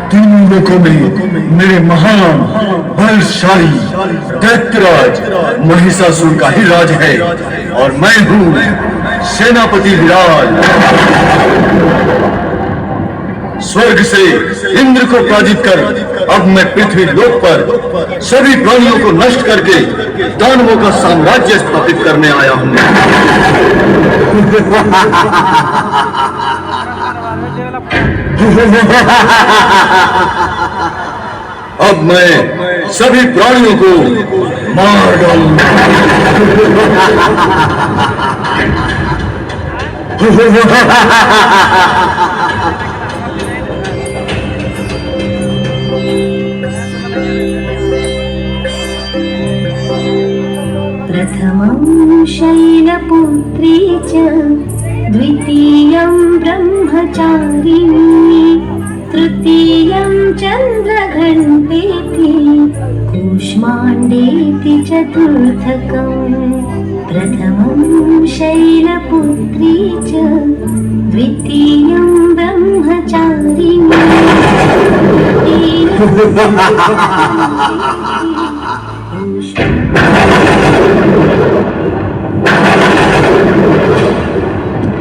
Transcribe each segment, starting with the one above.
तीनों लोकों में मेरे महान बलशाली दैत्यराज महिषासुर का ही राज है और मैं हूँ सेनापति विराट। स्वर्ग से इंद्र को पराजित कर अब मैं पृथ्वी लोक पर सभी प्राणियों को नष्ट करके दानवों का साम्राज्य स्थापित करने आया हूँ। अब मैं सभी प्राणियों को मार डालूंगा। प्रथमं शैलपुत्री च द्वितीयं ब्रह्मचारिणी तृतीयं चन्द्रघण्टेति कूष्माण्डेति चतुर्थकम्। प्रथमं शैलपुत्री च द्वितीयं ब्रह्मचारिणी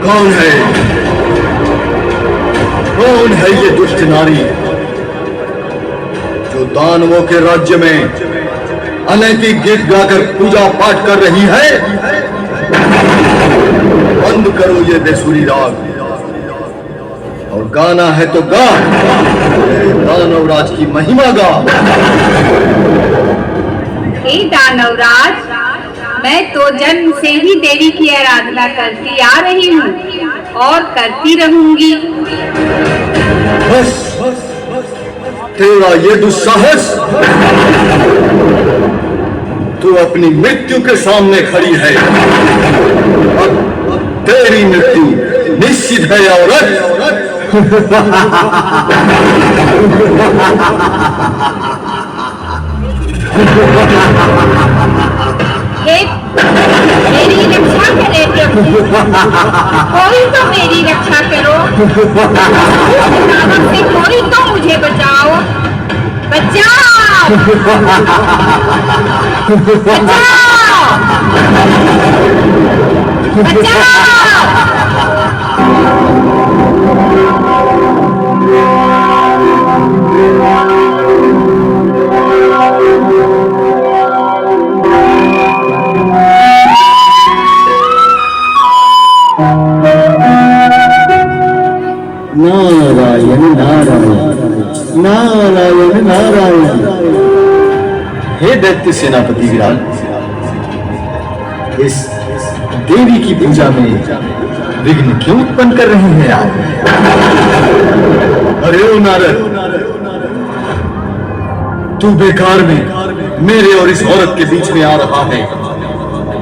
कौन है? कौन है ये दुष्ट नारी जो दानवों के राज्य में अनैतिक गीत गाकर पूजा पाठ कर रही है? बंद करो ये बेसुरी राग और गाना है तो गा, दानवराज की महिमा गा। हे दानवराज, मैं तो जन्म से ही देवी की आराधना करती आ रही हूँ और करती रहूंगी। बस तेरा ये दुस्साहस, तू अपनी मृत्यु के सामने खड़ी है। अब तेरी मृत्यु निश्चित है औरत। मेरी रक्षा करे प्रभु, कोई तो मेरी रक्षा करो। से कोई तो मुझे बचाओ, बचाओ, बचाओ, बचाओ। नारायण नारायण नारायण नारायण। हे दैत्य सेनापति विराट, इस देवी की पूजा में विघ्न क्यों उत्पन्न कर रहे हैं आप? अरे ओ नारद, तू बेकार में मेरे और इस औरत के बीच में आ रहा है।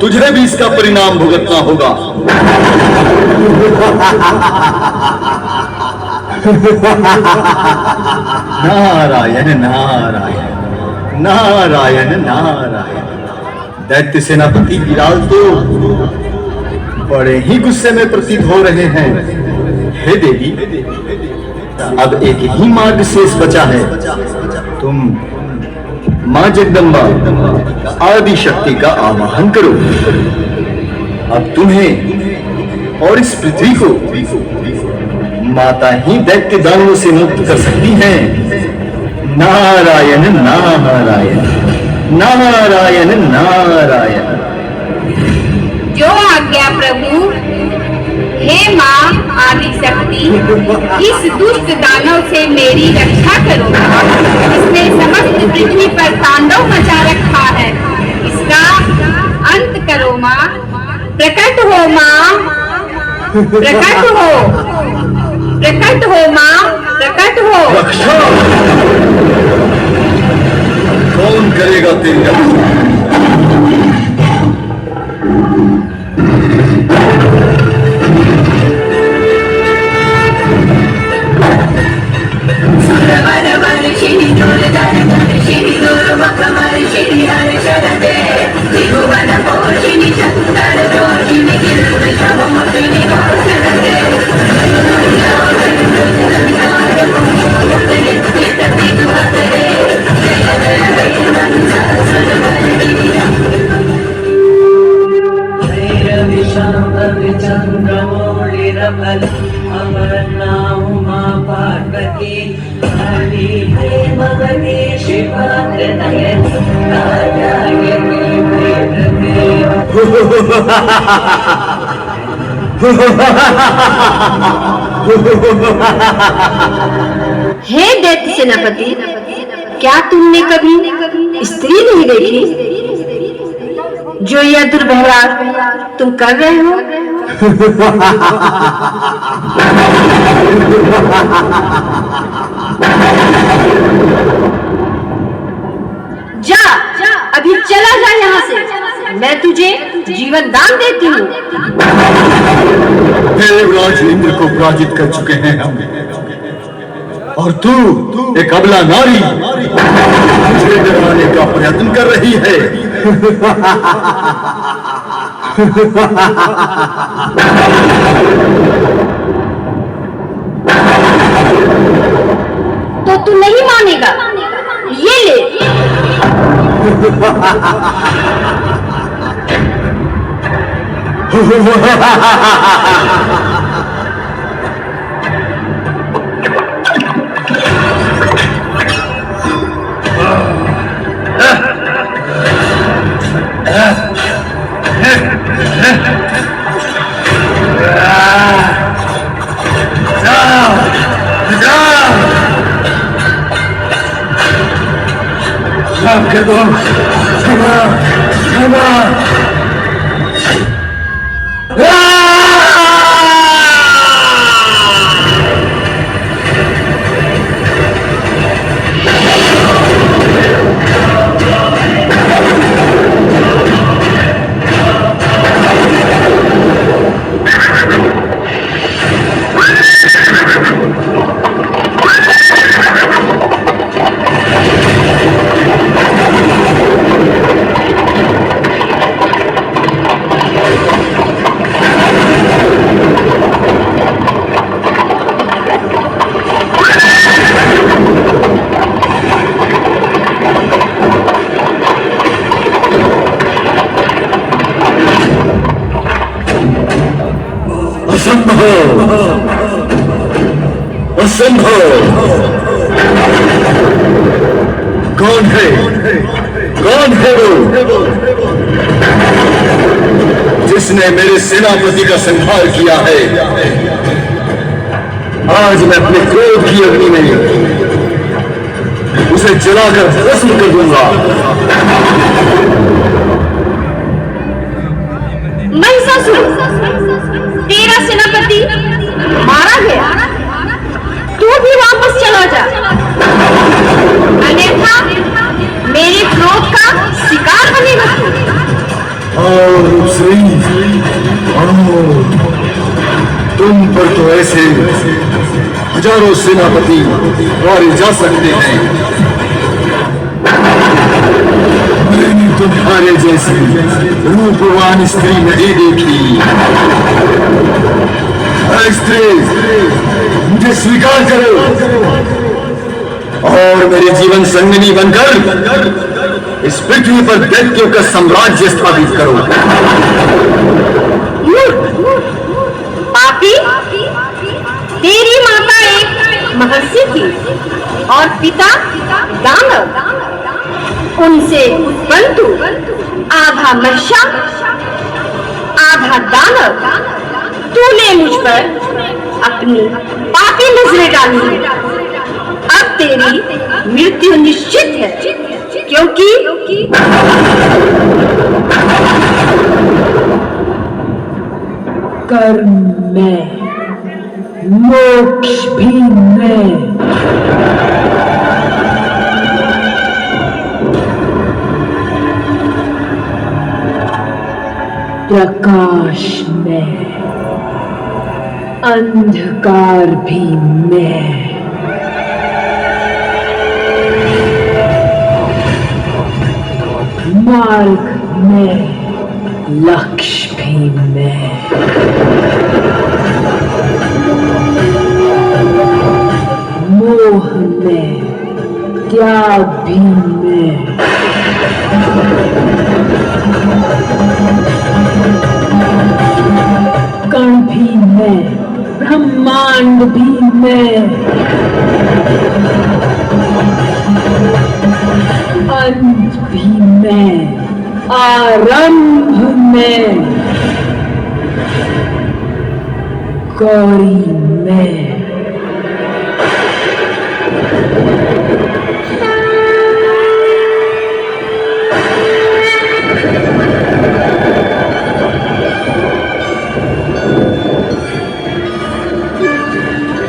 तुझे भी इसका परिणाम भुगतना होगा। नारायण नारायण नारायण नारायण। दैत्य सेनापति विराट तो बड़े ही गुस्से में प्रतीत हो रहे हैं। हे देवी, अब एक ही मार्ग शेष बचा है। तुम मां जगदम्बा आदि शक्ति का आवाहन करो। अब तुम्हें और इस पृथ्वी को माता ही दैत्य दानवों से मुक्त कर सकती हैं। नारायण नारायण नारायण नारायण। जो आज्ञा प्रभु। हे माँ आदि शक्ति, इस दुष्ट दानव से मेरी रक्षा करो। इसने समस्त पृथ्वी पर तांडव मचा रखा है। इसका अंत करो माँ। प्रकट हो माँ, प्रकट हो, प्रकट हो माँ, प्रकट हो। रक्षा कौन करेगा तेरी रक्षा? Shini हे दैत्य सेनापति, क्या तुमने कभी स्त्री नहीं देखी जो यह दुर्व्यवहार तुम कर रहे हो? जा, अभी चला जा यहाँ से, मैं तुझे जीवन दान देती हूँ। देवराज इंद्र को पराजित कर चुके हैं हम, और तू एक अबला नारी मुझे डराने का प्रयत्न कर रही है। तो तू नहीं मानेगा, ये ले। कर दो, क्षमा, क्षमा। असंभव। कौन है वो जिसने मेरे सेनापति का संहार किया है? आज मैं अपने क्रोध की अग्नि में उसे जलाकर भस्म कर दूंगा। महिषासुर, तेरा सेनापति मारा गया, तू भी वापस चला जा, अन्यथा मेरे क्रोध का शिकार बनेगा तू। और श्री, तुम पर तो ऐसे हजारों सेनापति मारे जा सकते हैं, मैंने तुम्हारे जैसी रूपवान स्त्री नहीं देखी। स्त्री, मुझे स्वीकार करो और मेरे जीवन संगिनी बनकर इस पृथ्वी पर दैत्यों का साम्राज्य स्थापित करो। पापी, तेरी माता एक महर्षि थी और पिता दानव, उनसे उत्पन्न तू आधा महिषा आधा दानव, तूने मुझ पर अपनी पापी नजरें डाली। अब तेरी मृत्यु निश्चित है, क्योंकि कर्म में, मोक्ष भी मैं। प्रकाश में, अंधकार भी मैं। मार्ग में, लक्ष्य भी मैं। मोह में, त्याग भी मैं। कण भी मैं, ब्रह्मांड भी मैं। अंत भी मैं, आरंभ में, गौरी में।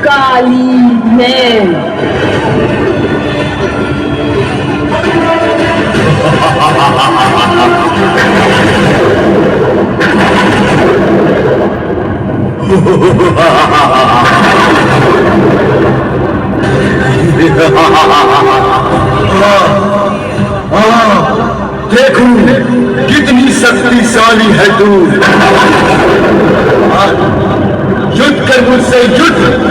काली में। देखूं कितनी शक्तिशाली है तू। युद्ध कर मुझसे, युद्ध।